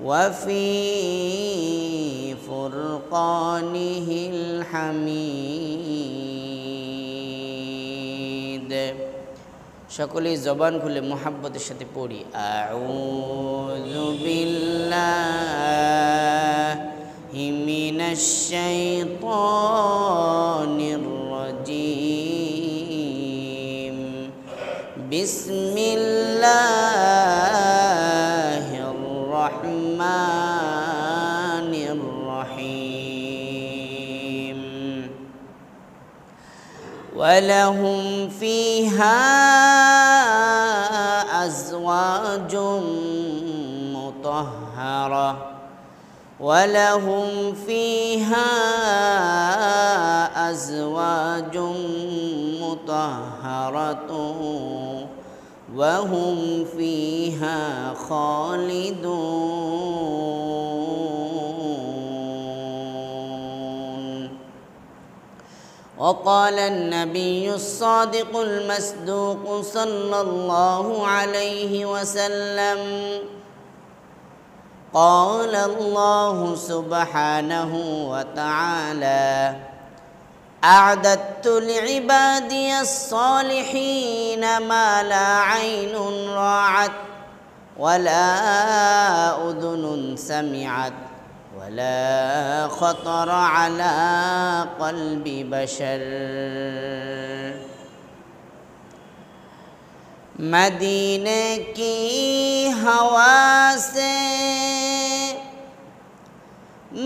وفي فرقانه الحميد সকলে জবান খুলে মোহাব্বতের সাথে পড়ি আউযু বিল্লাহি মিনাশ শাইতানির রাজীম বিসমিল্লাহির রহমানির রহিম ওয়ালাহুম ফিহা أزواج مطهرة ولهم فيها أزواج مطهرة وهم فيها خالدون وقال النبي الصادق المصدوق صلى الله عليه وسلم قال الله سبحانه وتعالى أعددت لعبادي الصالحين ما لا عين رأت ولا أذن سمعت ولا خطر على قلب بشر मदीने की हवा से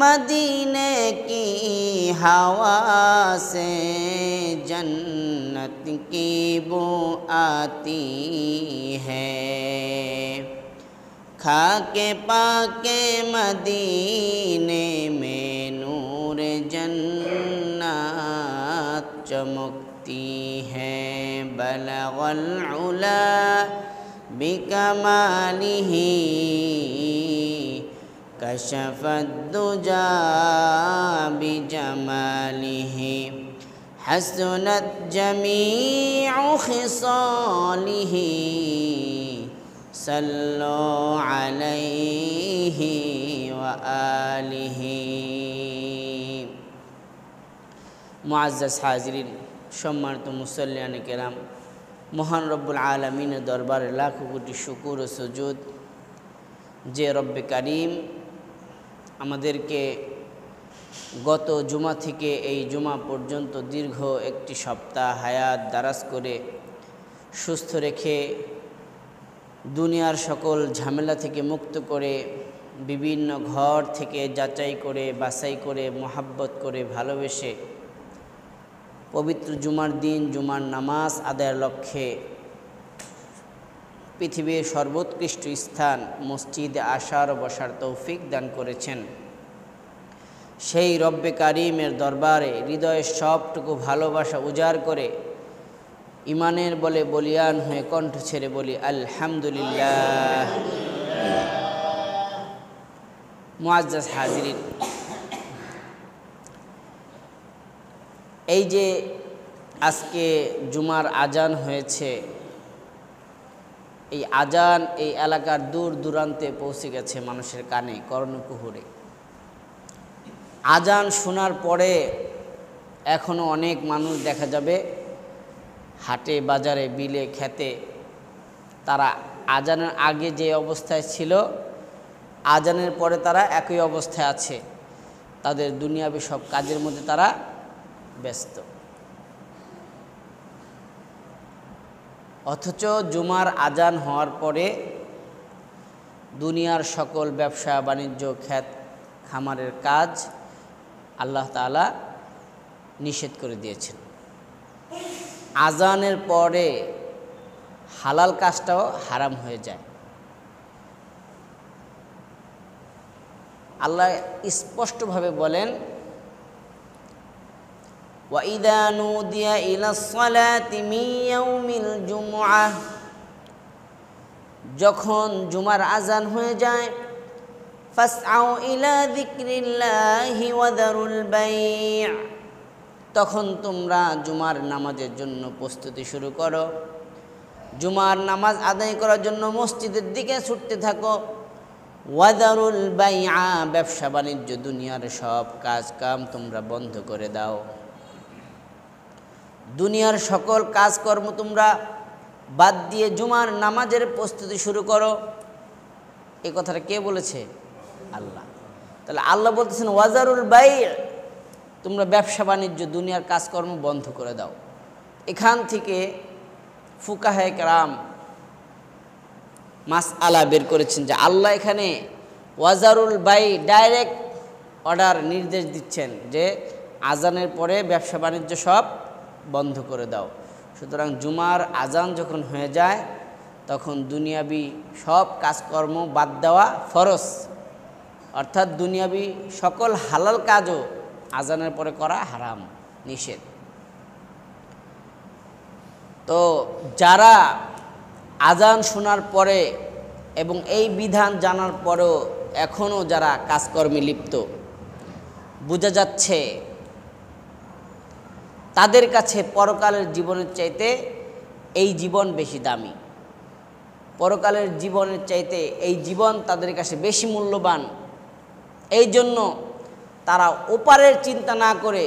मदीने की हवा से जन्नत की बू आती है खाके पाके मदीने में नूर जन्नत चमकती है बलगल उला बिकमालिही कशफत दुजा बिजमालिही हसनत जमीउ खिसालिही सल्लु अलैहि व आलिहि मुअज़्ज़ज़ हाज़िरीन सम्मानित मुसल्लियान किराम মহান রব্বুল আলামিনের দরবারে লাখো কোটি শুকর ও সুজুদ যে রব্বে কারীম আমাদেরকে গত জুমা থেকে এই জুমা পর্যন্ত দীর্ঘ একটি সপ্তাহ হায়াত দারাজ করে সুস্থ রেখে দুনিয়ার সকল ঝামেলা থেকে মুক্ত করে বিভিন্ন ঘর থেকে যাচাই করে বাছাই করে মোহাব্বত করে ভালোবেসে পবিত্র জুমার দিন জুমার নামাজ আদায়ের লক্ষ্যে পৃথিবীর সর্বোৎকৃষ্ট স্থান মসজিদে আসার ও বসার তৌফিক দান করেছেন সেই রব্বে কারীমের দরবারে হৃদয়ের সবটুকু ভালোবাসা উজাড় করে ইমানের বলে বলিয়ান হয়ে কণ্ঠ ছেড়ে বলি আলহামদুলিল্লাহ। মুআজ্জাজ হাজিরিন, এই যে আজকে জুমার আজান হয়েছে, এই আজান এই এলাকার দূর দূরান্তে পৌঁছে গেছে মানুষের কানে কর্ণকুহরে। আজান শোনার পরে এখনও অনেক মানুষ দেখা যাবে হাটে বাজারে বিলে খেতে, তারা আজানের আগে যে অবস্থায় ছিল আজানের পরে তারা একই অবস্থায় আছে, তাদের দুনিয়াবি সব কাজের মধ্যে তারা ব্যস্ত। অথচ জুমার আজান হওয়ার পরে দুনিয়ার সকল ব্যবসা বাণিজ্য ক্ষেত খামারের কাজ আল্লাহ তাআলা নিষেধ করে দিয়েছেন। আজানের পরে হালাল কাজটাও হারাম হয়ে যায়। আল্লাহ স্পষ্টভাবে বলেন, وَإِذَا نُودِيَ إِلَى الصَّلَاةِ مِنْ يَوْمِ الْجُمُعَةِ, যখন জুমার আজান হয়ে যায়, فَاسْعَوْا إِلَى ذِكْرِ اللَّهِ وَذَرُوا الْبَيْعَ, তখন তোমরা জুমার নামাজের জন্য প্রস্তুতি শুরু করো, জুমার নামাজ আদায় করার জন্য মসজিদের দিকে ছুটতে থাকো। ওয়াদারুল বাইআ, ব্যবসা বাণিজ্য দুনিয়ার সব কাজ কাম তোমরা বন্ধ করে দাও, দুনিয়ার সকল কাজকর্ম তোমরা বাদ দিয়ে জুমার নামাজের প্রস্তুতি শুরু করো। এই কথাটা কে বলেছে? আল্লাহ। তাহলে আল্লাহ বলতেছেন ওয়াজারুল বাই, তোমরা ব্যবসা বাণিজ্য দুনিয়ার কাজকর্ম বন্ধ করে দাও। এখান থেকে ফুকাহায়ে কেরাম মাসআলা বের করেছেন যে আল্লাহ এখানে ওয়াজারুল বাই ডাইরেক্ট অর্ডার নির্দেশ দিচ্ছেন যে আজানের পরে ব্যবসা বাণিজ্য সব বন্ধ করে দাও। সুতরাং জুমার আজান যখন হয়ে যায় তখন দুনিয়াবি সব কাজকর্ম বাদ দেওয়া ফরজ, অর্থাৎ দুনিয়াবি সকল হালাল কাজও আজানের পরে করা হারাম, নিষেধ। তো যারা আজান শোনার পরে এবং এই বিধান জানার পরেও এখনও যারা কাজকর্মে লিপ্ত, বোঝা যাচ্ছে তাদের কাছে পরকালের জীবনের চাইতে এই জীবন বেশি দামি, পরকালের জীবনের চাইতে এই জীবন তাদের কাছে বেশি মূল্যবান। এই জন্য তারা ওপারের চিন্তা না করে,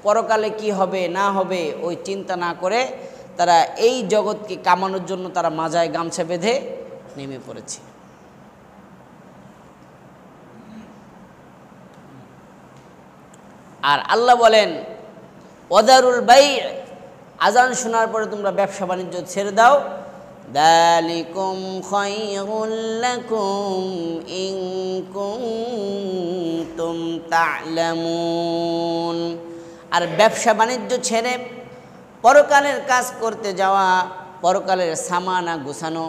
পরকালে কি হবে না হবে ওই চিন্তা না করে তারা এই জগৎকে কামানোর জন্য তারা মাজায় গামছা বেঁধে নেমে পড়েছে। আর আল্লাহ বলেন ওয়াদারুল বাই, আজান শোনার পরে তোমরা ব্যবসা বাণিজ্য ছেড়ে দাও। যালিকুম খায়রুল লাকুম ইন কুনতুম তা'লামুন। আর ব্যবসা বাণিজ্য ছেড়ে পরকালের কাজ করতে যাওয়া, পরকালের সামানা গুছানো,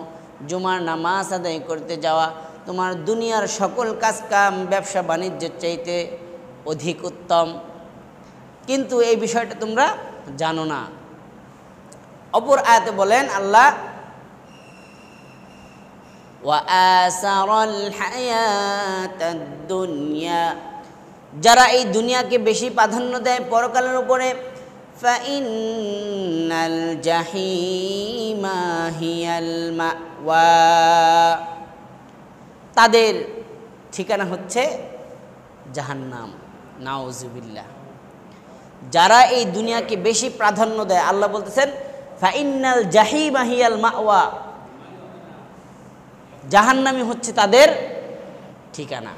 জুমার নামাজ আদায় করতে যাওয়া তোমার দুনিয়ার সকল কাজ কাম ব্যবসা বাণিজ্যের চাইতে অধিক উত্তম, কিন্তু এই বিষয়টা তোমরা জানো না। অপর আয়াতে বলেন আল্লাহ ওয়া আসারাল হায়াতাদ দুনিয়া, যারা এই দুনিয়াকে বেশি প্রাধান্য দেয় পরকালের উপরে, ফাইন্নাল জাহিমা হিয়াল মাওয়া, তাদের ঠিকানা হচ্ছে জাহান্নাম। নাউজুবিল্লাহ। যারা এই দুনিয়াকে বেশি প্রাধান্য দেয়, আল্লাহ বলতেছেন ফাইন্নাল জাহিমা হিয়াল মাওয়া, জাহান্নামই হচ্ছে তাদের ঠিকানা।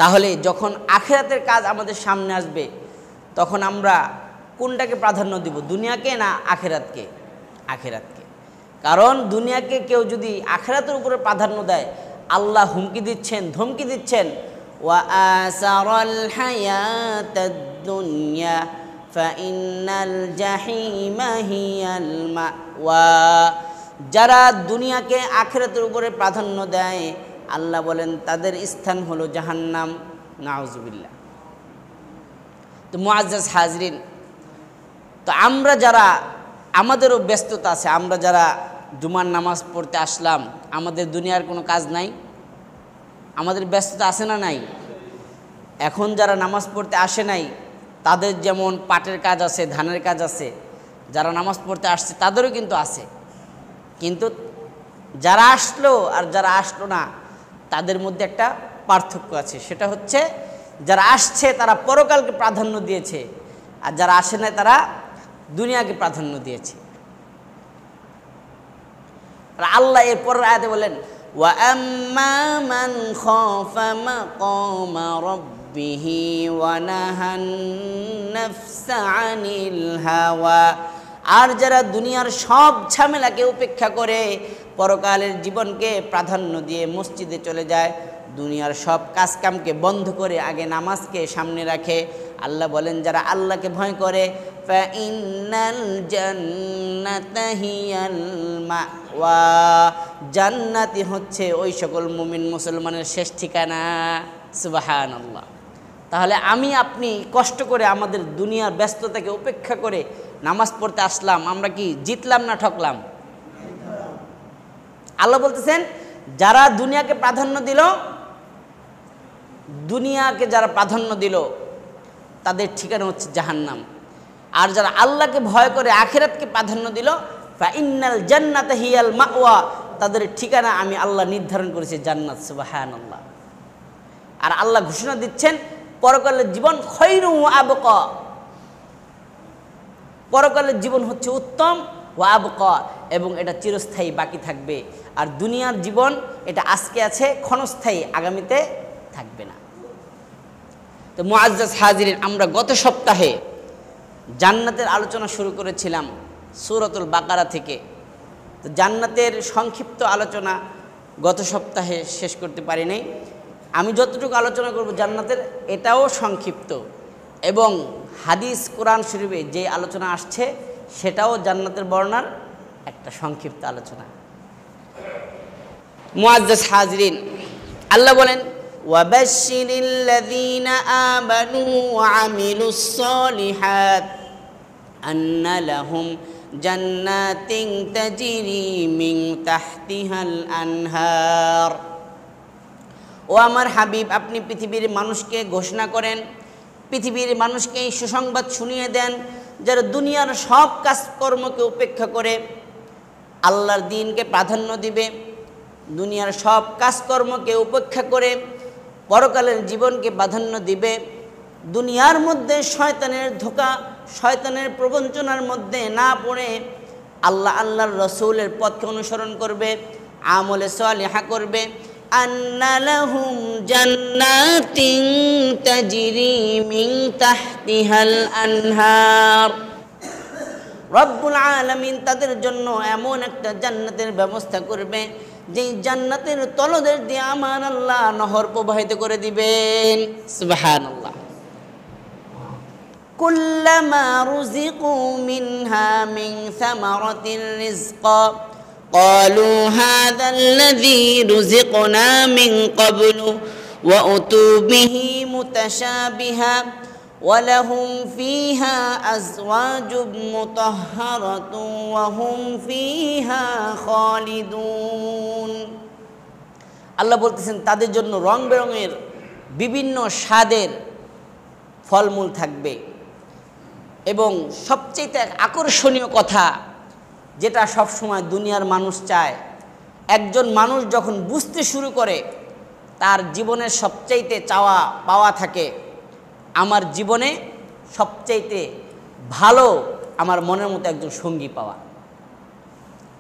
তাহলে যখন আখিরাতের কাজ আমাদের সামনে আসবে তখন আমরা কোনটাকে প্রাধান্য দিব, দুনিয়াকে না আখিরাতকে? আখিরাতকে। কারণ দুনিয়াকে কেউ যদি আখিরাতের উপরে প্রাধান্য দেয়, আল্লাহ হুমকি দিচ্ছেন, ধমকি দিচ্ছেন, ওয়া আসারাল হায়াতাদ দুনিয়া ফাইন্নাল জাহিমা হিয়াল মাওয়া, যারা দুনিয়াকে আখিরাতের উপরে প্রাধান্য দেয় আল্লাহ বলেন তাদের স্থান হলো জাহান্নাম। নাউজুবিল্লাহ। তো মুআজ্জাজ হাজরিন, তো আমরা যারা, আমাদেরও ব্যস্ততা আছে, আমরা যারা জুমার নামাজ পড়তে আসলাম, আমাদের দুনিয়ার কোনো কাজ নাই? আমাদের ব্যস্ততা আছে না নাই? এখন যারা নামাজ পড়তে আসে নাই তাদের যেমন পাটের কাজ আছে, ধানের কাজ আছে, যারা নামাজ পড়তে আসছে তাদেরও কিন্তু আছে। কিন্তু যারা আসলো আর যারা আসলো না তাদের মধ্যে একটা পার্থক্য আছে, সেটা হচ্ছে যারা আসছে তারা পরকালকে প্রাধান্য দিয়েছে, আর যারা আসে না তারা দুনিয়াকে প্রাধান্য দিয়েছে। আর আল্লাহ এর পরের আয়াতে বলেন ওয়া আম্মা মান খাফা মাকামা রাব্বিহি ওয়া নাহান নাফসা আনিল হাওয়া, আর যারা দুনিয়ার সব ঝামেলাকে উপেক্ষা করে পরকালের জীবনকে প্রাধান্য দিয়ে মসজিদে চলে যায়, দুনিয়ার সব কাজকামকে বন্ধ করে আগে নামাজকে সামনে রাখে, আল্লাহ বলেন যারা আল্লাহকে ভয় করে, ফাইন্নাল জান্নাতা হিয়াল মাওয়া, জান্নাতি হচ্ছে ওই সকল মুমিন মুসলমানের শেষ ঠিকানা। সুবহানাল্লাহ। তাহলে আমি আপনি কষ্ট করে আমাদের দুনিয়ার ব্যস্ততাকে উপেক্ষা করে নামাজ পড়তে আসলাম, আমরা কি জিতলাম না ঠকলাম? আল্লাহ বলতেছেন যারা দুনিয়াকে প্রাধান্য দিল, দুনিয়াকে যারা প্রাধান্য দিল তাদের ঠিকানা হচ্ছে জাহান্নাম, আর যারা আল্লাহকে ভয় করে আখিরাতকে প্রাধান্য দিল, ফাইন্নাল জান্নাতা হিয়াল মাওয়া, তাদের ঠিকানা আমি আল্লাহ নির্ধারণ করেছি জান্নাত। সুবহানাল্লাহ। আর আল্লাহ ঘোষণা দিচ্ছেন পরকালের জীবন খৈরু ওয়া আবকা, পরকালের জীবন হচ্ছে উত্তম, ওয়া আবকা, এবং এটা চিরস্থায়ী বাকি থাকবে। আর দুনিয়ার জীবন এটা আজকে আছে, ক্ষণস্থায়ী, আগামীতে থাকবে না। তো মুআজ্জাজ হাজিরিন, আমরা গত সপ্তাহে জান্নাতের আলোচনা শুরু করেছিলাম সূরাতুল বাকারা থেকে। তো জান্নাতের সংক্ষিপ্ত আলোচনা গত সপ্তাহে শেষ করতে পারি নাই। আমি যতটুকু আলোচনা করব জান্নাতের, এটাও সংক্ষিপ্ত, এবং হাদিস কোরআন শরীফে যে আলোচনা আসছে সেটাও জান্নাতের বর্ণনার একটা সংক্ষিপ্ত আলোচনা। মুআজ্জাজ হাজিরিন, আল্লাহ বলেন ওয়াবাশশিরিল লাযীনা আমানু ওয়া আমিলুস সালিহাত আন্না লাহুম জান্নাতিন তাজরি মিন তাহতিহাল আনহার। ও আমার হাবিব, আপনি পৃথিবীর মানুষকে ঘোষণা করেন, পৃথিবীর মানুষকে এই সুসংবাদ শুনিয়ে দেন, যারা দুনিয়ার সব কাজকর্মকে উপেক্ষা করে আল্লাহর দ্বীনকে প্রাধান্য দিবে, দুনিয়ার সব কাজকর্মকে উপেক্ষা করে পরকালের জীবনকে প্রাধান্য দিবে, দুনিয়ার মধ্যে শয়তানের ধোঁকা, শয়তানের প্রবঞ্চনার মধ্যে না পড়ে আল্লাহর রসুলের পথকে অনুসরণ করবে, আমলে সালিহা করবে। আন্না লাহুম জান্নাতিন তাজরি মিন তাহতিহাল আনহার। রব্বুল আলামিন তাদের জন্য এমন একটা জান্নাতের ব্যবস্থা করবে যেই জান্নাতের তলদেশ দিয়ে আমার আল্লাহ নহর প্রবাহিত করে দিবেন। সুবহানাল্লাহ। কুল্লামা রুজিকু মিনহা মিন সামারাতির রিজকা ক্বালু হাযাল্লাযী রুজিকনা মিন ক্বাবলু ওয়া উতু বিহি মুতাশাবিহা ওয়া লাহুম ফীহা আজওয়াজুম মুতাহহারাতুন ওয়া হুম ফীহা খালিদুন। আল্লাহ বলতেছেন তাদের জন্য রং বেরঙের বিভিন্ন স্বাদের ফলমূল থাকবে, এবং সবচেয়ে আকর্ষণীয় কথা যেটা সবসময় দুনিয়ার মানুষ চায়, একজন মানুষ যখন বুঝতে শুরু করে তার জীবনের সবচাইতে চাওয়া পাওয়া থাকে, আমার জীবনে সবচাইতে ভালো আমার মনের মতো একজন সঙ্গী পাওয়া।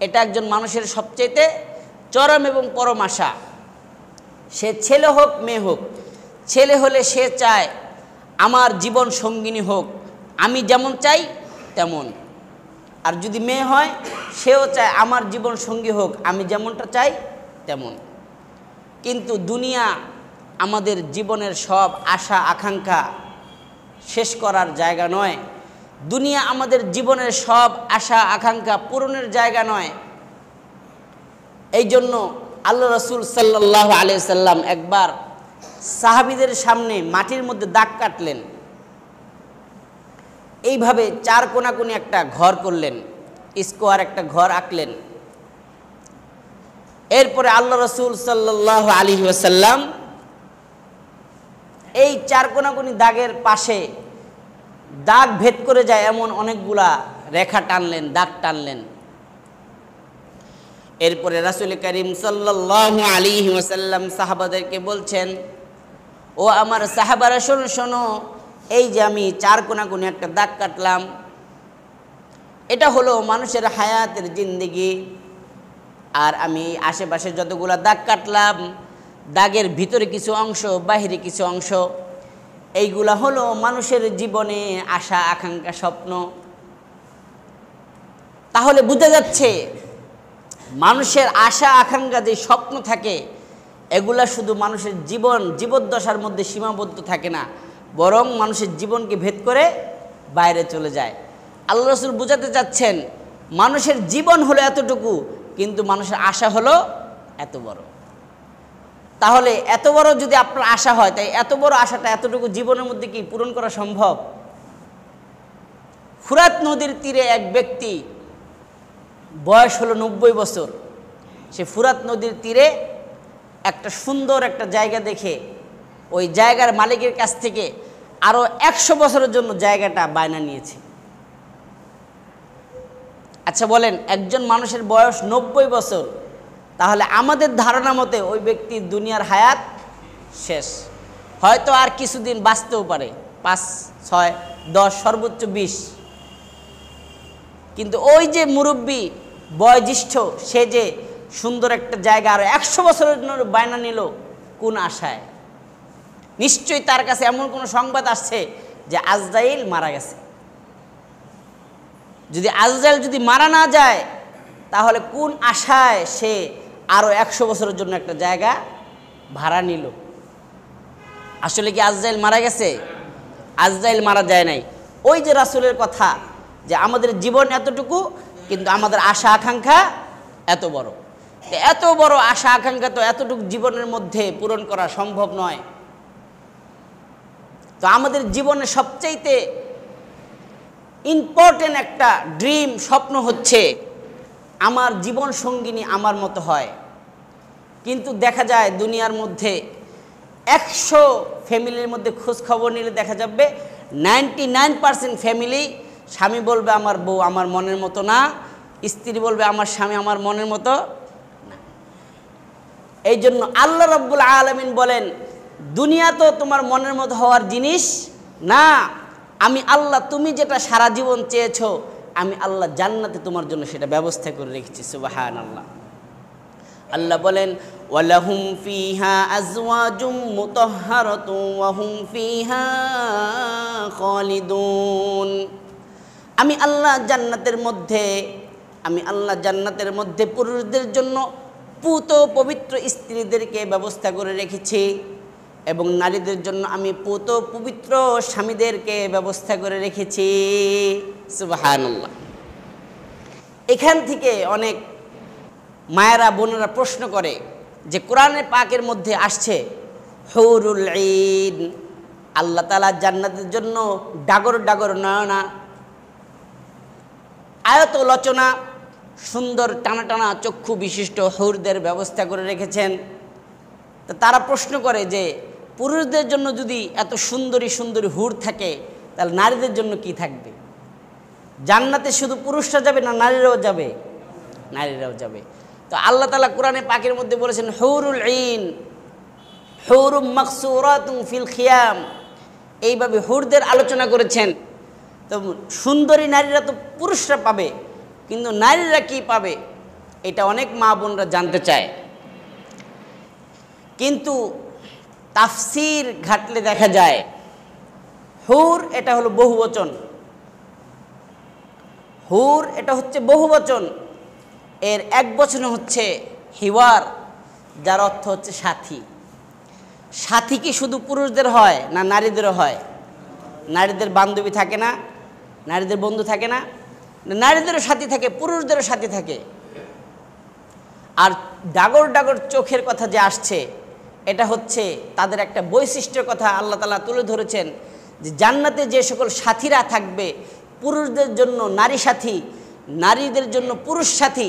এটা একজন মানুষের সবচাইতে চরম এবং পরম আশা। সে ছেলে হোক মেয়ে হোক, ছেলে হলে সে চায় আমার জীবন সঙ্গিনী হোক আমি যেমন চাই তেমন, আর যদি মেয়ে হয় সেও চায় আমার জীবন সঙ্গী হোক আমি যেমনটা চাই তেমন। কিন্তু দুনিয়া আমাদের জীবনের সব আশা আকাঙ্ক্ষা শেষ করার জায়গা নয়, দুনিয়া আমাদের জীবনের সব আশা আকাঙ্ক্ষা পূরণের জায়গা নয়। এই জন্য আল্লাহ রসুল সাল্লাল্লাহু আলাইহি সাল্লাম একবার সাহাবীদের সামনে মাটির মধ্যে দাগ কাটলেন, এইভাবে চার কোণাকুনি একটা ঘর করলেন, স্কোয়ার একটা ঘর আঁকলেন। এরপরে আল্লাহ রসুল সাল্লাল্লাহু আলাইহি ওয়াসাল্লাম এই চার কোণাকুনি দাগের পাশে দাগ ভেদ করে যায় এমন অনেকগুলা রেখা টানলেন, দাগ টানলেন। এরপরে রাসূল করিম সাল্লাল্লাহু আলাইহি ওয়াসাল্লাম সাহাবাদেরকে বলছেন, ও আমার সাহাবারা শোনো শোনো, এই যে আমি চার কোণাকুনি একটা দাগ কাটলাম, এটা হলো মানুষের হায়াতের জিন্দেগি। আর আমি আশেপাশে যতগুলা দাগ কাটলাম, দাগের ভিতরে কিছু অংশ বাহিরে কিছু অংশ, এইগুলা হলো মানুষের জীবনে আশা আকাঙ্ক্ষা স্বপ্ন। তাহলে বোঝা যাচ্ছে মানুষের আশা আকাঙ্ক্ষা যে স্বপ্ন থাকে এগুলা শুধু মানুষের জীবদ্দশার মধ্যে সীমাবদ্ধ থাকে না, বরং মানুষের জীবনকে ভেদ করে বাইরে চলে যায়। আল্লাহ রাসূল বোঝাতে চাচ্ছেন মানুষের জীবন হলো এতটুকু, কিন্তু মানুষের আশা হলো এত বড়। তাহলে এত বড় যদি আপনার আশা হয়, তাই এত বড় আশাটা এতটুকু জীবনের মধ্যে কি পূরণ করা সম্ভব? ফুরাত নদীর তীরে এক ব্যক্তি, বয়স হলো 90 বছর, সে ফুরাত নদীর তীরে একটা সুন্দর একটা জায়গা দেখে ওই জায়গার মালিকের কাছ থেকে আরো 100 বছরের জন্য জায়গাটা বায়না নিয়েছে। আচ্ছা বলেন, একজন মানুষের বয়স 90 বছর, তাহলে আমাদের ধারণা মতে ওই ব্যক্তির দুনিয়ার হায়াত শেষ, হয়তো আর কিছুদিন বাঁচতেও পারে, 5, 6, 10, সর্বোচ্চ 20। কিন্তু ওই যে মুরব্বী বয়োজ্যেষ্ঠ, সে যে সুন্দর একটা জায়গা আরো 100 বছরের জন্য বায়না নিল, কোন আশায়? নিশ্চয়ই তার কাছে এমন কোনো সংবাদ আসছে যে আজরাইল মারা গেছে। যদি আজরাইল যদি মারা না যায়, তাহলে কোন আশায় সে আরো 100 বছরের জন্য একটা জায়গা ভাড়া নিল? আসলে কি আজরাইল মারা গেছে? আজরাইল মারা যায় নাই। ওই যে রাসূলের কথা যে আমাদের জীবন এতটুকু, কিন্তু আমাদের আশা আকাঙ্ক্ষা এত বড়। এত বড় আশা আকাঙ্ক্ষা তো এতটুকু জীবনের মধ্যে পূরণ করা সম্ভব নয়। তো আমাদের জীবনে সবচাইতে ইম্পর্টেন্ট একটা ড্রিম, স্বপ্ন হচ্ছে আমার জীবন সঙ্গিনী আমার মতো হয়। কিন্তু দেখা যায় দুনিয়ার মধ্যে 100 ফ্যামিলির মধ্যে খোঁজ খবর নিলে দেখা যাবে 99% ফ্যামিলি, স্বামী বলবে আমার বউ আমার মনের মতো না, স্ত্রী বলবে আমার স্বামী আমার মনের মতো না। এই জন্য আল্লাহ রাব্বুল আলামিন বলেন, দুনিয়া তো তোমার মনের মতো হওয়ার জিনিস না, আমি আল্লাহ তুমি যেটা সারা জীবন চেয়েছো, আমি আল্লাহ জান্নাতে তোমার জন্য সেটা ব্যবস্থা করে রেখেছি। সুবহানাল্লাহ। আল্লাহ বলেন, ওয়ালাহুম ফিহা আজওয়াজুম মুতাহহারাতুন ওয়া হুম ফিহা খালিদুন। আমি আল্লাহ জান্নাতের মধ্যে পুরুষদের জন্য পুত পবিত্র স্ত্রীদেরকে ব্যবস্থা করে রেখেছি, এবং নারীদের জন্য আমি পুত পবিত্র স্বামীদেরকে ব্যবস্থা করে রেখেছি। সুবহানাল্লাহ। এখান থেকে অনেক মায়েরা বোনেরা প্রশ্ন করে যে কোরআনে পাকের মধ্যে আসছে হুরুল ঈন, আল্লাহ তাআলা জান্নাতের জন্য ডাগর ডাগর নয়না, আয়ত লোচনা, সুন্দর টানা টানা চক্ষু বিশিষ্ট হুরদের ব্যবস্থা করে রেখেছেন। তো তারা প্রশ্ন করে যে পুরুষদের জন্য যদি এত সুন্দরী সুন্দরী হুর থাকে, তাহলে নারীদের জন্য কি থাকবে? জান্নাতে শুধু পুরুষরা যাবে না নারীরাও যাবে? নারীরাও যাবে। তো আল্লাহ তাআলা কোরআনে পাকের মধ্যে বলেছেন হুরুল ঈন, হুরুম মাকসুরাতুন ফিল খিয়াম, এইভাবে হুরদের আলোচনা করেছেন। তো সুন্দরী নারীরা তো পুরুষরা পাবে, কিন্তু নারীরা কি পাবে এটা অনেক মা বোনরা জানতে চায়। কিন্তু তাফসীর ঘাটলে দেখা যায় হুর এটা হলো বহুবচন, হুর এটা হচ্ছে বহুবচন, এর এক বচন হচ্ছে হিওয়ার, যার অর্থ হচ্ছে সাথী। সাথী কি শুধু পুরুষদের হয় না নারীদেরও হয়? নারীদের বান্ধবী থাকে না, নারীদের বন্ধু থাকে না? নারীদেরও সাথী থাকে, পুরুষদেরও সাথী থাকে। আর ডাগর ডাগর চোখের কথা যে আসছে, এটা হচ্ছে তাদের একটা বৈশিষ্ট্যের কথা আল্লাহ তাআলা তুলে ধরেছেন, যে জান্নাতে যে সকল সাথীরা থাকবে, পুরুষদের জন্য নারী সাথী, নারীদের জন্য পুরুষ সাথী,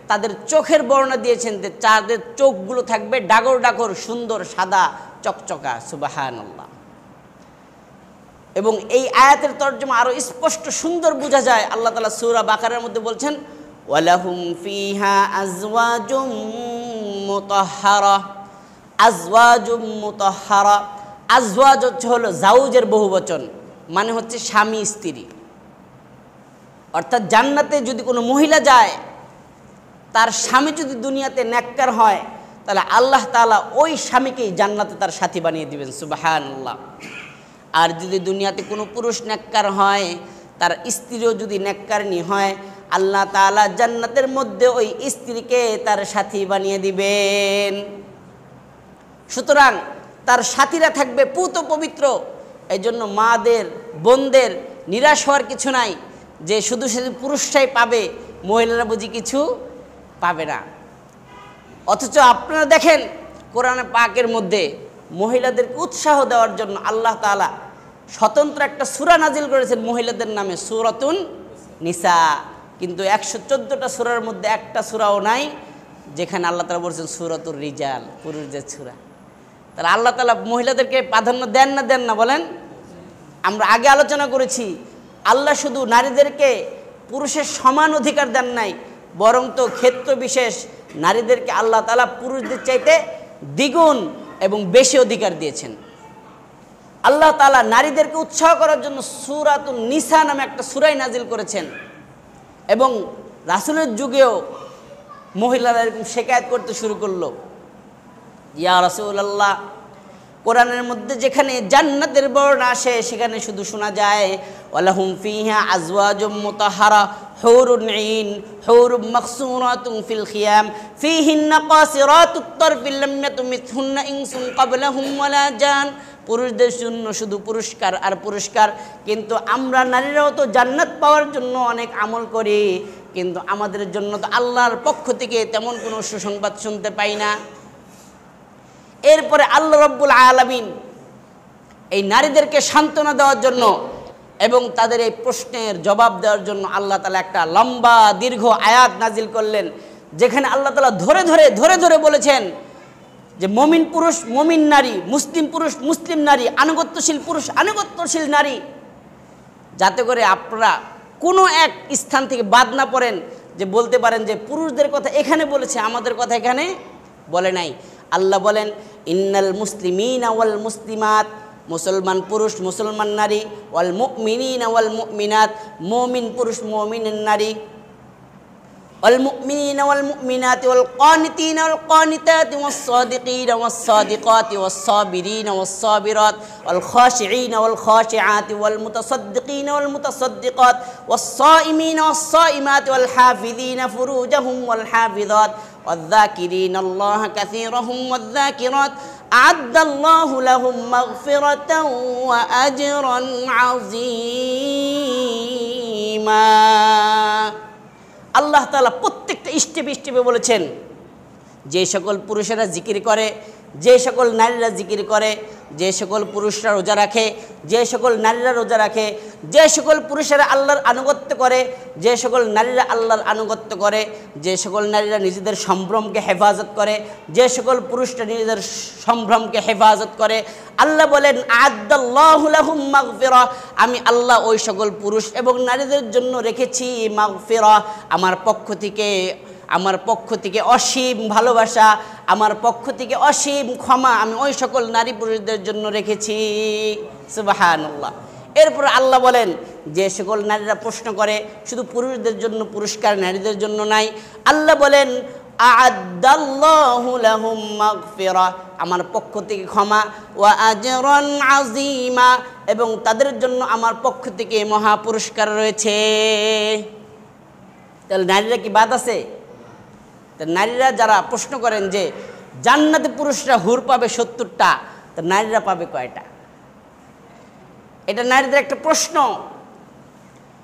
তাদের চোখের বর্ণনা দিয়েছেন যে তাদের চোখগুলো থাকবে ডাগর ডাগর সুন্দর সাদা চকচকা। সুবহানাল্লাহ। এবং এই আয়াতের তর্জমা আরো স্পষ্ট সুন্দর বোঝা যায়। আল্লাহ তাআলা সূরা বাকারার মধ্যে বলছেন, ওয়ালাহুম ফিহা আজওয়াজুম মুতাহহারা। আজওয়াজুম মুতাহহারা, আজওয়াজ হলো জাউজের বহুবচন, মানে হচ্ছে স্বামী স্ত্রী। অর্থাৎ জান্নাতে যদি কোনো মহিলা যায়, তার স্বামী যদি দুনিয়াতে নেককার হয়, তাহলে আল্লাহ তাআলা ওই স্বামীকেই জান্নাতে তার সাথী বানিয়ে দিবেন। সুবহানাল্লাহ। আর যদি দুনিয়াতে কোনো পুরুষ নেককার হয়, তার স্ত্রীও যদি নেককারনী হয়, আল্লাহ তাআলা জান্নাতের মধ্যে ওই স্ত্রীকে তার সাথী বানিয়ে দিবেন। সুতরাং তার সাথীরা থাকবে পুত পবিত্র। এই জন্য মাদের বোনদের নিরাশ হওয়ার কিছু নাই যে শুধু শুধু পুরুষরাই পাবে, মহিলারা বুঝি কিছু পাবে না। অথচ আপনারা দেখেন কোরআনে পাকের মধ্যে মহিলাদেরকে উৎসাহ দেওয়ার জন্য আল্লাহ তাআলা স্বতন্ত্র একটা সূরা নাজিল করেছেন মহিলাদের নামে, সূরাতুন নিসা। কিন্তু 114টা সূরার মধ্যে একটা সূরাও নাই যেখানে আল্লাহ তাআলা বলেছেন সূরাতুর রিজাল, পুরুষদের সূরা। তাহলে আল্লাহ তাআলা মহিলাদেরকে প্রাধান্য দেন না বলেন? আমরা আগে আলোচনা করেছি, আল্লাহ শুধু নারীদেরকে পুরুষের সমান অধিকার দেন নাই, বরং তো ক্ষেত্র বিশেষ নারীদেরকে আল্লাহ তাআলা পুরুষদের চাইতে দ্বিগুণ এবং বেশি অধিকার দিয়েছেন। আল্লাহ তাআলা নারীদেরকে উৎসাহ করার জন্য সূরাতুন নিসা নামে একটা সূরা নাজিল করেছেন এবং রাসূলের যুগেও মহিলারা এরকম শিকায়ত করতে শুরু করলো, ইয়া রাসূলুল্লাহ, কোরআনের মধ্যে যেখানে জান্নাতের বর্ণনা আসে সেখানে শুধু শোনা যায় ওয়ালাহুম ফিহা আজওয়াজুম মুতাহহারা হুরুন ঈন হুরুম মাকসুরাতুন ফিল খিয়াম ফিহিন্না কাসিরাতুত তারফি লাম ইয়াতমিথহুন্না ইনসুন ক্বাবলাহুম ওয়ালা জান। পুরুষদের জন্য শুধু পুরস্কার আর পুরস্কার, কিন্তু আমরা নারীরাও তো জান্নাত পাওয়ার জন্য অনেক আমল করি, কিন্তু আমাদের জন্য তো আল্লাহর পক্ষ থেকে তেমন কোনো সুসংবাদ শুনতে পাই না। এরপরে আল্লাহ রাব্বুল আলামিন এই নারীদেরকে সান্ত্বনা দেওয়ার জন্য এবং তাদের এই প্রশ্নের জবাব দেওয়ার জন্য আল্লাহ তাআলা একটা লম্বা দীর্ঘ আয়াত নাজিল করলেন, যেখানে আল্লাহ তাআলা ধরে ধরে বলেছেন যে মুমিন পুরুষ মুমিন নারী, মুসলিম পুরুষ মুসলিম নারী, আনুগত্যশীল পুরুষ আনুগত্যশীল নারী, যাতে করে আপনারা কোনো এক স্থান থেকে বাদ না পড়েন যে বলতে পারেন যে পুরুষদের কথা এখানে বলেছে, আমাদের কথা এখানে বলে নাই। আল্লাহ বলেন ইন্নাল মুসলিমিনা ওয়াল মুসলিমাত, মুসলমান পুরুষ মুসলমান নারী, ওয়াল মুমিনিনা ওয়াল মুমিনাত, মুমিন পুরুষ মুমিন নারী, ওয়াল মুমিনিনা ওয়াল মুমিনাত, ওয়াল কানিতিনা ওয়াল কানিতাত, ওয়াস সাদিকিনা ওয়াস সাদিকাত, ওয়াস সাবিরিনা ওয়াস সাবিরাত, ওয়াল খাশিঈনা ওয়াল খাশিআত, ওয়াল মুতাসাদ্দিকিনা ওয়াল মুতাসাদ্দিকাত, ওয়াস সাইমিনা ওয়াস সাইমাত, ওয়াল হাফিযিনা ফুরুজাহুম ওয়াল হাফিযাত, والذاكرين الله كثيرا والذاكرات أعد الله لهم مغفرة وأجرا عظيما। আল্লাহ তাআলা প্রত্যেকটা স্টেপে বলেছেন যে সকল পুরুষেরা জিকির করে, যে সকল নারীরা জিকির করে, যে সকল পুরুষরা রোজা রাখে, যে সকল নারীরা রোজা রাখে, যে সকল পুরুষেরা আল্লাহর আনুগত্য করে, যে সকল নারীরা আল্লাহর আনুগত্য করে, যে সকল নারীরা নিজেদের সম্ভ্রমকে হেফাজত করে, যে সকল পুরুষরা নিজেদের সম্ভ্রমকে হেফাজত করে, আল্লাহ বলেন আ'আদাল্লাহু লাহুম মাগফিরা, আমি আল্লাহ ওই সকল পুরুষ এবং নারীদের জন্য রেখেছি মাগফিরা, আমার পক্ষ থেকে অসীম ভালোবাসা, আমার পক্ষ থেকে অসীম ক্ষমা আমি ওই সকল নারী পুরুষদের জন্য রেখেছি। সুবহানাল্লাহ। এরপর আল্লাহ বলেন যে সকল নারীরা প্রশ্ন করে শুধু পুরুষদের জন্য পুরস্কার, নারীদের জন্য নাই, আল্লাহ বলেন আ'আদাল্লাহু লাহুম মাগফিরা, আমার পক্ষ থেকে ক্ষমা, ওয়া আজরান আযীমা, এবং তাদের জন্য আমার পক্ষ থেকে মহা পুরস্কার রয়েছে। তাহলে নারীরা কি বাদ আছে? তা নারীরা যারা প্রশ্ন করেন যে জান্নাতে পুরুষরা হুর পাবে 70টা, তা নারীরা পাবে কয়টা? এটা নারীদের একটা প্রশ্ন।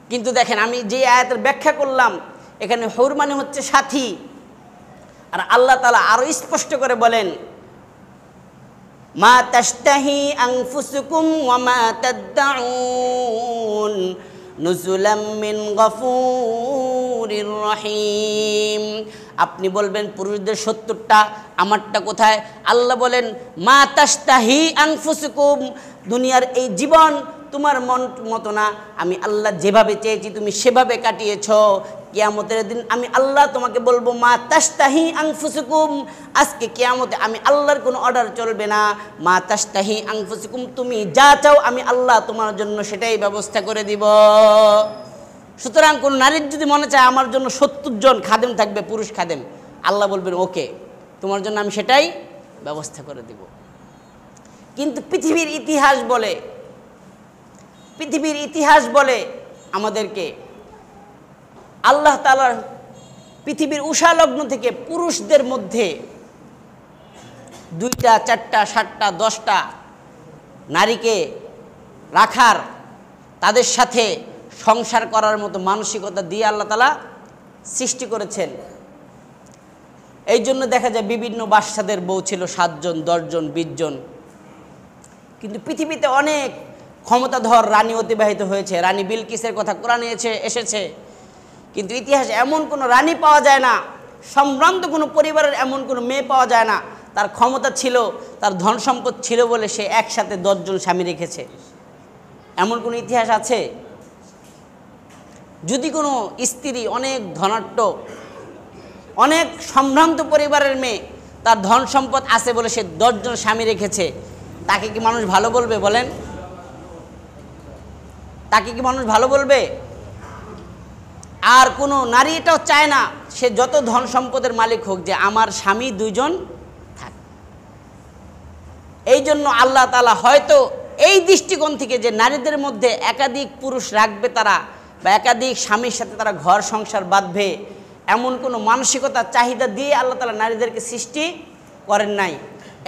কিন্তু দেখেন আমি যে আয়াতের ব্যাখ্যা করলাম, এখানে হুর মানে হচ্ছে সাথী, আর আল্লাহ তাআলা আরো স্পষ্ট করে বলেন মা তাশতাহি আনফুসুকুম ওয়া মা তাদউন নুজুলাম মিন গফুরির রহিম। আপনি বলবেন পুরুষদের 70টা, আমারটা কোথায়? আল্লাহ বলেন মা তাশতাহি আনফুসুকুম, দুনিয়ার এই জীবন তোমার মন মতো না, আমি আল্লাহ যেভাবে চেয়েছি তুমি সেভাবে কাটিয়েছ। কিয়ামতের দিন আমি আল্লাহ তোমাকে বলবো মা তাশতাহি আনফুসুকুম, আজকে কিয়ামতে আমি আল্লাহর কোনো অর্ডার চলবে না। মা তাশতাহি আনফুসুকুম, তুমি যা চাও আমি আল্লাহ তোমার জন্য সেটাই ব্যবস্থা করে দিব। সুতরাং কোন নারীর যদি মনে চায় আমার জন্য 70 জন খাদেম থাকবে, পুরুষ খাদেম, আল্লাহ বলবেন ওকে, তোমার জন্য আমি সেটাই ব্যবস্থা করে দিব। কিন্তু পৃথিবীর ইতিহাস বলে আমাদেরকে আল্লাহ তাআলার পৃথিবীর উষা লগ্ন থেকে পুরুষদের মধ্যে 2টা 4টা 7টা 10টা নারীকে রাখার, তাদের সাথে সংসার করার মতো মানসিকতা দিয়ে আল্লাহ তাআলা সৃষ্টি করেছেন। এই জন্য দেখা যায় বিভিন্ন বাদশাদের বউ ছিল 7 জন 10 জন 20 জন। কিন্তু পৃথিবীতে অনেক ক্ষমতাধর রানী অতিবাহিত হয়েছে। রানী বিলকিসের কথা কোরআনে এসেছে, কিন্তু ইতিহাসে এমন কোনো রানী পাওয়া যায় না, সম্ভ্রান্ত কোনো পরিবারের এমন কোনো মেয়ে পাওয়া যায় না, তার ক্ষমতা ছিল, তার ধন সম্পদ ছিল বলে সে একসাথে 10 জন স্বামী রেখেছে। এমন কোনো ইতিহাস আছে? যদি কোনো স্ত্রী অনেক ধনাঢ্য অনেক সম্ভ্রান্ত পরিবারের মেয়ে, তার ধন সম্পদ আছে বলে সে 10 জন স্বামী রেখেছে, তাকে কি মানুষ ভালো বলবে বলেন? তাকে কি মানুষ ভালো বলবে? আর কোনো নারী এটাও চায় না সে যত ধন সম্পদের মালিক হোক যে আমার স্বামী 2 জন থাক। এই জন্য আল্লাহ তাআলা হয়তো এই দৃষ্টিকোণ থেকে যে নারীদের মধ্যে একাধিক পুরুষ রাখবে তারা, বা একাধিক স্বামীর সাথে তারা ঘর সংসার বাঁধবে, এমন কোনো মানসিকতা চাহিদা দিয়ে আল্লাহ তাআলা নারীদেরকে সৃষ্টি করেন নাই।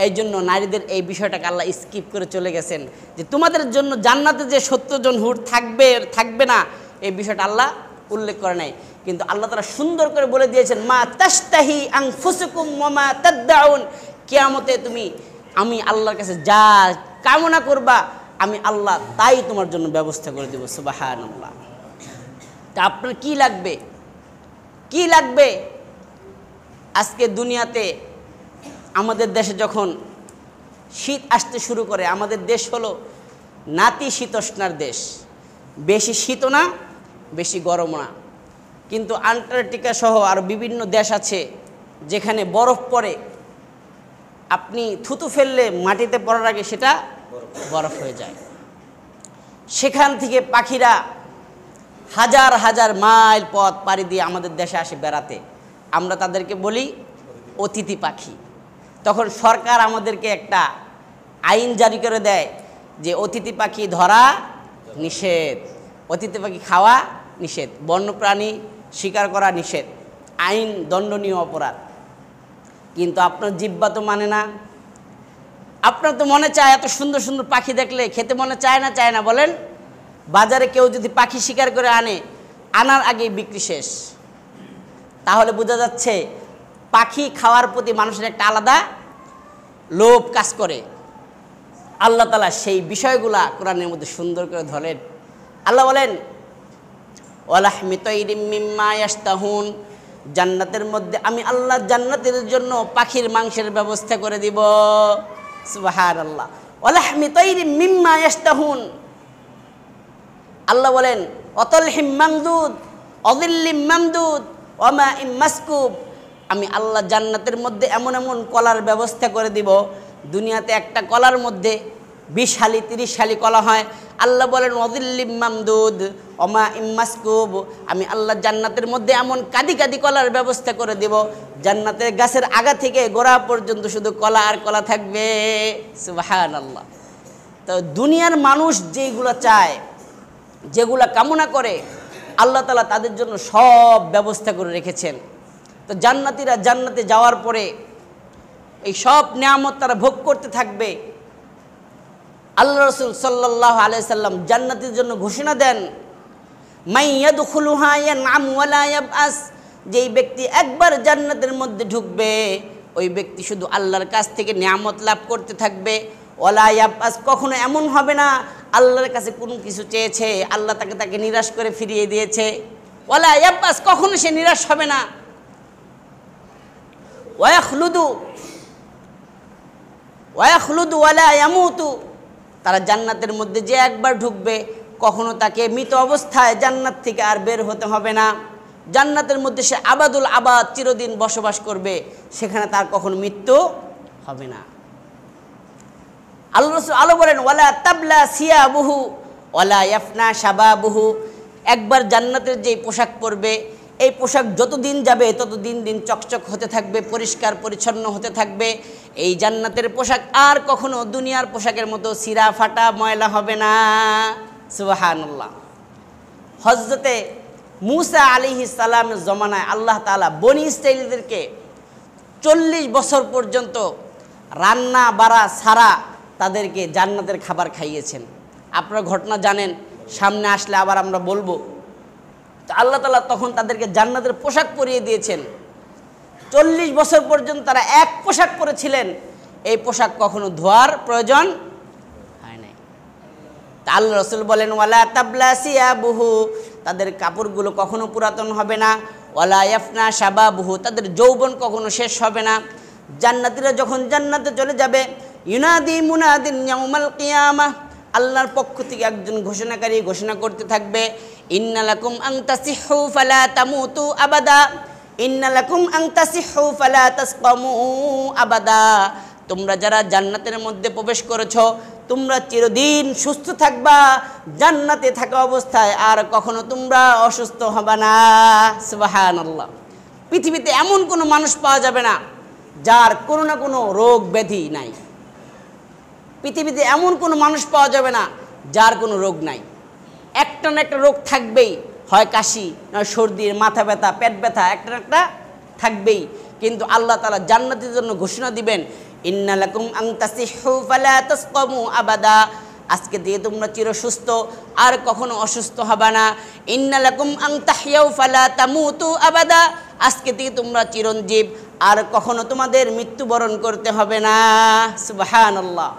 এই জন্য নারীদের এই বিষয়টাকে আল্লাহ স্কিপ করে চলে গেছেন, যে তোমাদের জন্য জান্নাতে যে 70 জন হুর থাকবে না, এই বিষয়টা আল্লাহ উল্লেখ করে নাই। কিন্তু আল্লাহ তাআলা সুন্দর করে বলে দিয়েছেন, মা তাশতাহি আনফুসুকুম ওয়া মা তাদউন, কিয়ামতে তুমি আমি আল্লাহর কাছে যা কামনা করবা আমি আল্লাহ তাই তোমার জন্য ব্যবস্থা করে দেব। সুবহানাল্লাহ। তা আপনার কি লাগবে? কি লাগবে? আজকে দুনিয়াতে আমাদের দেশে যখন শীত আসতে শুরু করে, আমাদের দেশ হলো নাতিশীতোষ্ণার দেশ, বেশি শীতও না বেশি গরমও না। কিন্তু আন্টার্কটিকা সহ আর বিভিন্ন দেশ আছে যেখানে বরফ পড়ে, আপনি থুতু ফেললে মাটিতে পড়ার আগে সেটা বরফ হয়ে যায়। সেখান থেকে পাখিরা হাজার হাজার মাইল পথ পাড়ি দিয়ে আমাদের দেশে আসে বেড়াতে, আমরা তাদেরকে বলি অতিথি পাখি। তখন সরকার আমাদেরকে একটা আইন জারি করে দেয় যে অতিথি পাখি ধরা নিষেধ, অতিথি পাখি খাওয়া নিষেধ, বন্যপ্রাণী শিকার করা নিষেধ, আইন দণ্ডনীয় অপরাধ। কিন্তু আপনার জিহ্বা তো মানে না। আপনার তো মনে চায় এত সুন্দর সুন্দর পাখি দেখলে খেতে মনে চায় না বলেন? বাজারে কেউ যদি পাখি শিকার করে আনার আগেই বিক্রি শেষ। তাহলে বোঝা যাচ্ছে পাখি খাওয়ার প্রতি মানুষের একটা আলাদা লোভ কাজ করে। আল্লাহ তাআলা সেই বিষয়গুলা কোরআনের মধ্যে সুন্দর করে ধরেন। আল্লাহ বলেন, ওয়ালাহমি তাইরিম মিম্মা ইয়াশতাহুন, জান্নাতের মধ্যে আমি আল্লাহ জান্নাতের জন্য পাখির মাংসের ব্যবস্থা করে দিব। সুবহানাল্লাহ। ওয়ালাহমি তাইরিম মিম্মা ইয়াশতাহুন, আল্লাহ বলেন অতলহিম মামদুদ অযিল্লিম মামদুদ ওয়া মাইম মাসকুব, আমি আল্লাহ জান্নাতের মধ্যে এমন এমন কলার ব্যবস্থা করে দিব, দুনিয়াতে একটা কলার মধ্যে 20 হালি 30 হালি কলা হয়। আল্লাহ বলেন ওয়াযিল্লিম মামদুদ ওয়া মাইম মাসকুব, আমি আল্লাহ জান্নাতের মধ্যে এমন কাদি কাদি কলার ব্যবস্থা করে দেব, জান্নাতের গাছের আগা থেকে গোড়া পর্যন্ত শুধু কলা আর কলা থাকবে। সুবহানাল্লাহ। তো দুনিয়ার মানুষ যেগুলো চায়, যেগুলা কামনা করে, আল্লাহ তাআলা তাদের জন্য সব ব্যবস্থা করে রেখেছেন। তো জান্নাতীরা জান্নাতে যাওয়ার পরে এই সব নিয়ামত তারা ভোগ করতে থাকবে। আল্লাহ রাসূল সাল্লাল্লাহু আলাইহি সাল্লাম জান্নাতের জন্য ঘোষণা দেন, মাই ইয়াদখুলুহা ইয়ানআম ওয়া লা ইয়াবআস, যেই ব্যক্তি একবার জান্নাতের মধ্যে ঢুকবে ওই ব্যক্তি শুধু আল্লাহর কাছ থেকে নিয়ামত লাভ করতে থাকবে। ওয়ালা ইয়াবআস, কখনো এমন হবে না আল্লাহর কাছে কোনো কিছু চেয়েছে আল্লাহ তাকে নিরাশ করে ফিরিয়ে দিয়েছে। ওয়ালা ইয়াবআস, কখনো সে নিরাশ হবে না। ওয়াখলুদু ওয়ালা ইয়ামুতু, তারা জান্নাতের মধ্যে যে একবার ঢুকবে কখনো তাকে মৃত অবস্থায় জান্নাত থেকে আর বের হতে হবে না। জান্নাতের মধ্যে সে আবাদুল আবাদ চিরদিন বসবাস করবে, সেখানে তার কখনো মৃত্যু হবে না। আল্লাহ রাসূল আলো বলেন ওয়ালা তাবলা সিয়াবুহু ওয়ালা ইয়াফনা শাবাবুহু, একবার জান্নাতের যে পোশাক পরবে এই পোশাক যতদিন যাবে ততদিন দিন চকচক হতে থাকবে, পরিষ্কার পরিচ্ছন্ন হতে থাকবে। এই জান্নাতের পোশাক আর কখনো দুনিয়ার পোশাকের মতো ছিঁড়া ফাটা ময়লা হবে না। সুবহানাল্লাহ। হযরতে মূসা আলাইহিস সালামের জমানায় আল্লাহ তাআলা বনী ইসরাঈলদেরকে 40 বছর পর্যন্ত রান্না বাড়া ছাড়া তাদেরকে জান্নাতের খাবার খাইয়েছেন। আপনারা ঘটনা জানেন, সামনে আসলে আবার আমরা বলবো। তো আল্লাহ তাআলা তখন তাদেরকে জান্নাতের পোশাক পরিয়ে দিয়েছেন। 40 বছর পর্যন্ত তারা এক পোশাক পরেছিলেন, এই পোশাক কখনো ধোয়ার প্রয়োজন হয় নাই। তা আল্লাহ রাসূল বলেন ওয়ালা তাবলা সিয়াবুহু, তাদের কাপড়গুলো কখনো পুরাতন হবে না। ওয়ালা ইয়াফনা শাবাবুহু, তাদের যৌবন কখনো শেষ হবে না। জান্নাতীরা যখন জান্নাতে চলে যাবে, ইউনাদি মুনাদিন ইয়াউমাল কিয়ামাহ, আল্লাহর পক্ষ থেকে একজন ঘোষণাকারী ঘোষণা করতে থাকবে, ইন্নালাকুম আন তাসিহু ফালা তামুতু আবাদা, ইন্না লাকুম আন তাসিহু ফালা তাসকামু আবাদা, তোমরা যারা জান্নাতের মধ্যে প্রবেশ করেছো তোমরা চিরদিন সুস্থ থাকবা জান্নাতে থাকা অবস্থায়, আর কখনো তোমরা অসুস্থ হবে না। সুবহানাল্লাহ। পৃথিবীতে এমন কোনো মানুষ পাওয়া যাবে না যার কোনো না কোনো রোগ ব্যাধি নাই। পৃথিবীতে এমন কোনো মানুষ পাওয়া যাবে না যার কোনো রোগ নাই। একটা না একটা রোগ থাকবেই, হয় কাশি, নয় সর্দি, মাথা ব্যথা, পেট ব্যথা, একটা না একটা থাকবেই। কিন্তু আল্লাহ তাআলা জান্নাতের জন্য ঘোষণা দিবেন, ইন্না লাকুম আন তাসিহু ফালা তাসকামু আবাদা, আজকে দিয়ে তোমরা চির সুস্থ আর কখনো অসুস্থ হবে না। ইন্না লাকুম আন তাহইয়াউ ফালা তামুতু আবাদা, আজকে দিয়ে তোমরা চিরঞ্জীব আর কখনো তোমাদের মৃত্যুবরণ করতে হবে না। সুবহানাল্লাহ।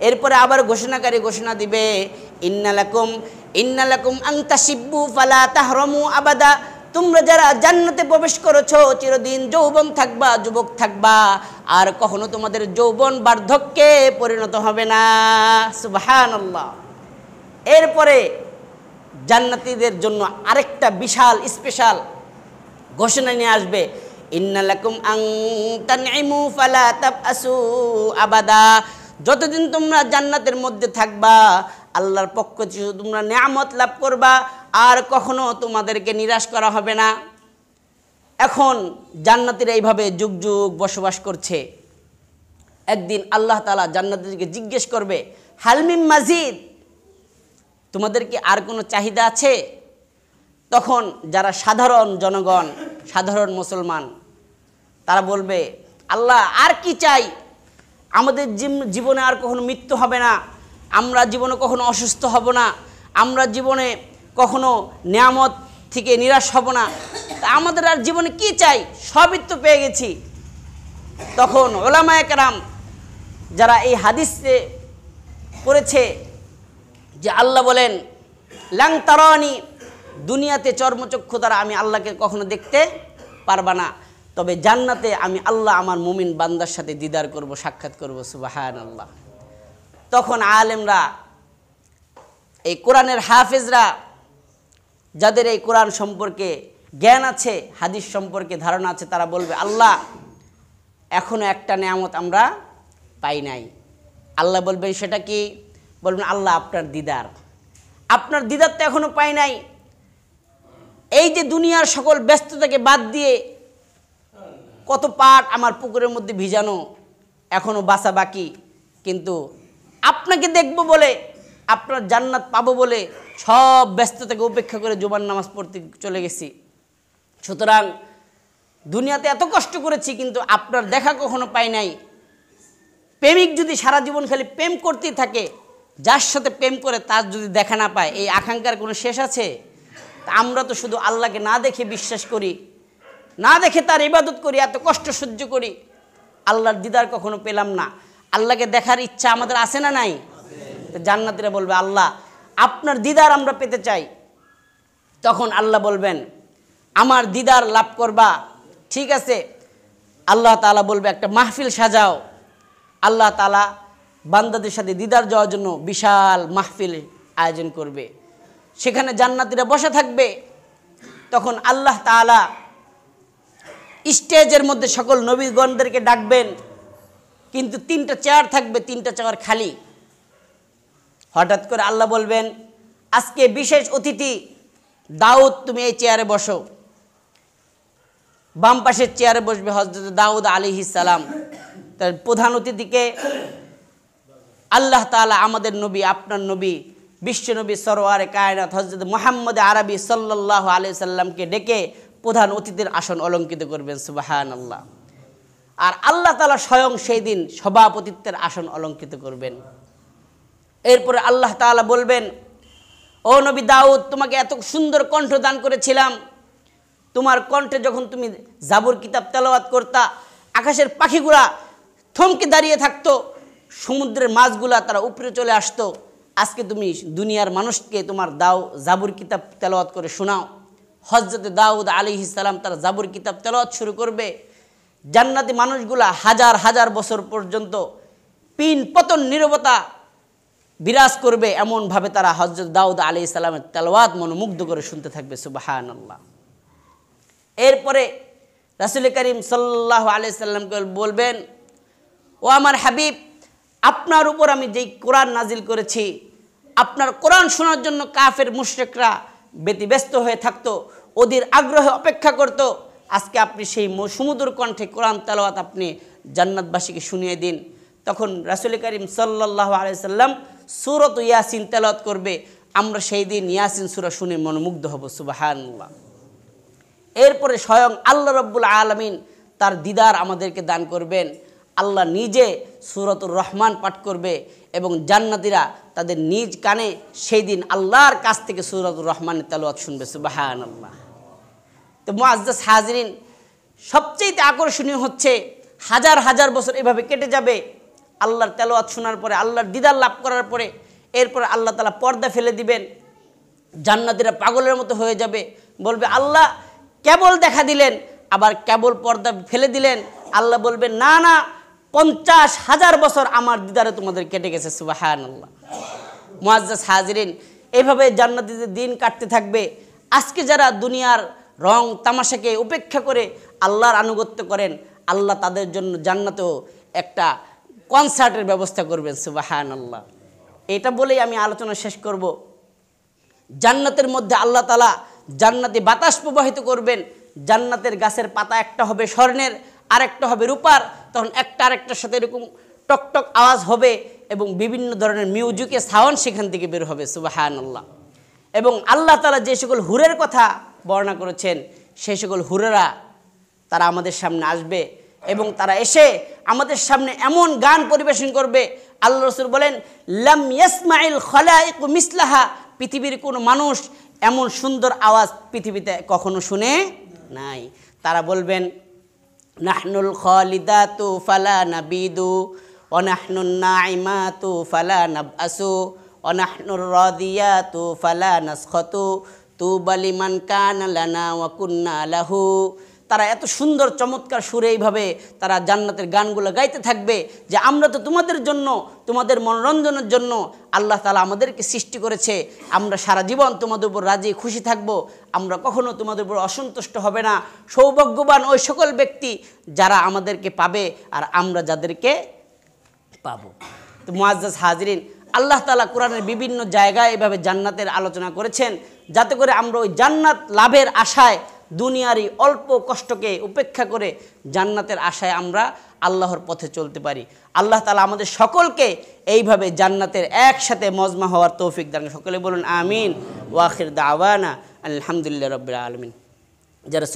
এরপরে আবার ঘোষণাকারী ঘোষণা দিবে, ইন্না লাকুম আন তাশিব্বু ফালা তাহরামু আবাদা, তোমরা যারা জান্নাতে প্রবেশ করেছো চিরদিন যৌবন থাকবা, যুবক থাকবা, আর কখনো তোমাদের যৌবন বার্ধক্যে পরিণত হবে না। সুবহানাল্লাহ। এরপরে জান্নাতীদের জন্য আরেকটা বিশাল স্পেশাল ঘোষণা নিয়ে আসবে, ইন্না লাকুম আন তানঈমু ফালা তাবআসু আবাদা, যতদিন তোমরা জান্নাতের মধ্যে থাকবা আল্লাহর পক্ষ থেকে তোমরা নিয়ামত লাভ করবা আর কখনো তোমাদেরকে নিরাশ করা হবে না। এখন জান্নাতীরা এইভাবে যুগ যুগ বসবাস করছে। একদিন আল্লাহ তাআলা জান্নাতীদেরকে জিজ্ঞেস করবে, হাল মিন মাজিদ, তোমাদের কি আর কোনো চাহিদা আছে? তখন যারা সাধারণ জনগণ, সাধারণ মুসলমান, তারা বলবে, আল্লাহ আর কি চাই, আমাদের জীবনে আর কখনো মৃত্যু হবে না, আমরা জীবনে কখনো অসুস্থ হব না, আমরা জীবনে কখনো নিয়ামত থেকে নিরাশ হব না, তা আমাদের আর জীবনে কি চাই, সবই তো পেয়ে গেছি। তখন উলামায়ে কেরাম যারা এই হাদিসে পড়েছে যে আল্লাহ বলেন, লাং তারানি, দুনিয়াতে চর্মচক্ষু দ্বারা আমি আল্লাহকে কখনো দেখতে পারবা না, তবে জান্নাতে আমি আল্লাহ আমার মুমিন বান্দার সাথে দিদার করব, সাক্ষাৎ করব। সুবহানাল্লাহ। তখন আলেমরা, এই কোরআনের হাফেজরা, যাদের এই কোরআন সম্পর্কে জ্ঞান আছে, হাদিস সম্পর্কে ধারণা আছে, তারা বলবে, আল্লাহ এখনো একটা নিয়ামত আমরা পাই নাই। আল্লাহ বলবেন, সেটা কি? বলবেন, আল্লাহ আপনার দিদার, আপনার দিদার তো এখনো পাই নাই। এই যে দুনিয়ার সকল ব্যস্ততাকে বাদ দিয়ে কত পাট আমার পুকুরের মধ্যে ভিজানো, এখনো বাঁচা বাকি, কিন্তু আপনাকে দেখব বলে, আপনার জান্নাত পাবো বলে সব ব্যস্ততাকে উপেক্ষা করে জুমার নামাজ পড়তে চলে গেছি। সুতরাং দুনিয়াতে এত কষ্ট করেছি কিন্তু আপনার দেখা কখনো পাই নাই। প্রেমিক যদি সারা জীবন খালি প্রেম করতেই থাকে, যার সাথে প্রেম করে তার যদি দেখা না পায়, এই আকাঙ্ক্ষার কোনো শেষ আছে? আমরা তো শুধু আল্লাহকে না দেখে বিশ্বাস করি, না দেখে তার ইবাদত করি, এত কষ্ট সহ্য করি, আল্লাহর দিদার কখনো পেলাম না। আল্লাহকে দেখার ইচ্ছা আমাদের আছে না নাই? জান্নাতীরা বলবে, আল্লাহ আপনার দিদার আমরা পেতে চাই। তখন আল্লাহ বলবেন, আমার দিদার লাভ করবা, ঠিক আছে। আল্লাহ তাআলা বলবে, একটা মাহফিল সাজাও। আল্লাহ তাআলা বান্দাদের সাথে দিদার যাওয়ার জন্য বিশাল মাহফিল আয়োজন করবে, সেখানে জান্নাতীরা বসে থাকবে। তখন আল্লাহ তাআলা স্টেজের মধ্যে সকল নবীগণদেরকে ডাকবেন, কিন্তু 3টা চেয়ার থাকবে, 3টা চেয়ার খালি। হঠাৎ করে আল্লাহ বলবেন, আজকে বিশেষ অতিথি দাউদ, তুমি এই চেয়ারে বসো। বাম পাশের চেয়ারে বসবে হযরত দাউদ আলাইহিস সালাম। তার প্রধান অতিথিকে আল্লাহ তাআলা আমাদের নবী, আপনার নবী, বিশ্ব নবী সরওয়ারে কায়নাত হযরত মুহাম্মদ আরবি সাল্লাল্লাহু আলাইহি সাল্লামকে ডেকে প্রধান অতিথির আসন অলঙ্কৃত করবেন। সুবহানাল্লাহ। আর আল্লাহ তাআলা স্বয়ং সেই দিন সভাপতিত্বের আসন অলঙ্কৃত করবেন। এরপরে আল্লাহ তাআলা বলবেন, ও নবী দাউদ, তোমাকে এত সুন্দর কণ্ঠ দান করেছিলাম, তোমার কণ্ঠে যখন তুমি জাবুর কিতাব তেলাওয়াত করতা, আকাশের পাখিগুলা থমকে দাঁড়িয়ে থাকতো, সমুদ্রের মাছগুলা তারা উপরে চলে আসতো। আজকে তুমি দুনিয়ার মানুষকে তোমার জাবুর কিতাব তেলাওয়াত করে শোনাও। হযরত দাউদ আলাইহিস সালাম তার জাবুর কিতাব তেলাওয়াত শুরু করবে। জান্নাতি মানুষগুলা হাজার হাজার বছর পর্যন্ত পিন পতন নীরবতা বিরাজ করবে, এমনভাবে তারা হযরত দাউদ আলাইহিস সালামের তেলাওয়াত মনোমুগ্ধ করে শুনতে থাকবে। সুবহানাল্লাহ। এরপরে রাসূল করিম সাল্লাল্লাহু আলাইহি সাল্লামকে বলবেন, ও আমার হাবিব, আপনার উপর আমি যেই কোরআন নাজিল করেছি, আপনার কোরআন শোনার জন্য কাফের মুশরিকরা ব্যতিব্যস্ত হয়ে থাকতো, ওদের আগ্রহে অপেক্ষা করত। আজকে আপনি সেই সমুদ্র কণ্ঠে কোরআন তেলাওয়াত আপনি জান্নাতবাসীকে শুনিয়ে দিন। তখন রাসূল করিম সাল্লাল্লাহু আলাইহি সাল্লাম সূরাত ইয়াসিন তেলাওয়াত করবে। আমরা সেই দিন ইয়াসিন সূরা শুনে মনোমুগ্ধ হব। সুবহানাল্লাহ। এরপরে স্বয়ং আল্লাহ রাব্বুল আলামিন তার দিদার আমাদেরকে দান করবেন। আল্লাহ নিজে সূরাতুর রহমান পাঠ করবে এবং জান্নাতীরা তাদের নিজ কানে সেই দিন আল্লাহর কাছ থেকে সূরাতুর রহমানের তেলাওয়াত শুনবে। সুবহানাল্লাহ। তো মুআজ্জাজ হাজিরিন, সবচেয়ে আকর্ষণীয় হচ্ছে হাজার হাজার বছর এভাবে কেটে যাবে আল্লাহর তেলাওয়াত শোনার পরে, আল্লাহর দিদার লাভ করার পরে। এরপরে আল্লাহ তাআলা পর্দা ফেলে দিবেন, জান্নাতীরা পাগলের মতো হয়ে যাবে, বলবে আল্লাহ কেবল দেখা দিলেন, আবার কেবল পর্দা ফেলে দিলেন। আল্লাহ বলবেন না না, 50,000 বছর আমার দিদারে তোমাদের কেটে গেছে। সুবহানাল্লাহ। মুআজ্জাজ হাজিরিন, এইভাবে জান্নাতীদের দিন কাটতে থাকবে। আজকে যারা দুনিয়ার রং তামাশাকে উপেক্ষা করে আল্লাহর আনুগত্য করেন, আল্লাহ তাদের জন্য জান্নাতেও একটা কনসার্টের ব্যবস্থা করবেন। সুবহানাল্লাহ। এটা বলেই আমি আলোচনা শেষ করব। জান্নাতের মধ্যে আল্লাহ তাআলা জান্নাতি বাতাস প্রবাহিত করবেন। জান্নাতের গাছের পাতা একটা হবে স্বর্ণের, আরেকটা হবে রূপার। তখন একটা আরেকটার সাথে এরকম টকটক আওয়াজ হবে এবং বিভিন্ন ধরনের মিউজিকের সাউন্ড সেখান থেকে বের হবে। সুবহানাল্লাহ। এবং আল্লাহ তাআলা যে সকল হুরের কথা বর্ণনা করেছেন, সেই সকল হুরেরা তারা আমাদের সামনে আসবে এবং তারা এসে আমাদের সামনে এমন গান পরিবেশন করবে, আল্লাহ রাসূল বলেন, লাম ইয়াসমাইল খালাইকু মিসলাহা, পৃথিবীর কোনো মানুষ এমন সুন্দর আওয়াজ পৃথিবীতে কখনো শুনে নাই। তারা বলবেন, নাহনুল খালিদাতু ফালা নাবিদু ওয়া নাহনুন নাইমাতু ফালা নাবআসু ওয়া নাহনুর রাদিয়াতু ফালা নাসখাতু তুবা লিমান কানা লানা ওয়া কুন্না লাহু। তারা এত সুন্দর চমৎকার সুরে এইভাবে তারা জান্নাতের গানগুলো গাইতে থাকবে যে আমরা তো তোমাদের জন্য, তোমাদের মনোরঞ্জনের জন্য আল্লাহ তাআলা আমাদেরকে সৃষ্টি করেছে। আমরা সারা জীবন তোমাদের উপর রাজি খুশি থাকব, আমরা কখনো তোমাদের উপর অসন্তুষ্ট হবে না। সৌভাগ্যবান ওই সকল ব্যক্তি যারা আমাদেরকে পাবে আর আমরা যাদেরকে পাবো। তো মুআজ্জাজ হাজিরিন, আল্লাহ তাআলা কোরআনের বিভিন্ন জায়গায় এভাবে জান্নাতের আলোচনা করেছেন যাতে করে আমরা ওই জান্নাত লাভের আশায় দুনিয়ারই অল্প কষ্টকে উপেক্ষা করে জান্নাতের আশায় আমরা আল্লাহর পথে চলতে পারি। আল্লাহ তাআলা আমাদের সকলকে এইভাবে জান্নাতের একসাথে মজমা হওয়ার তৌফিক দান। সকলে বলুন আমিন। ওয়া আখির দাওয়ানা আলহামদুলিল্লাহি রাব্বিল আলামিন। যারা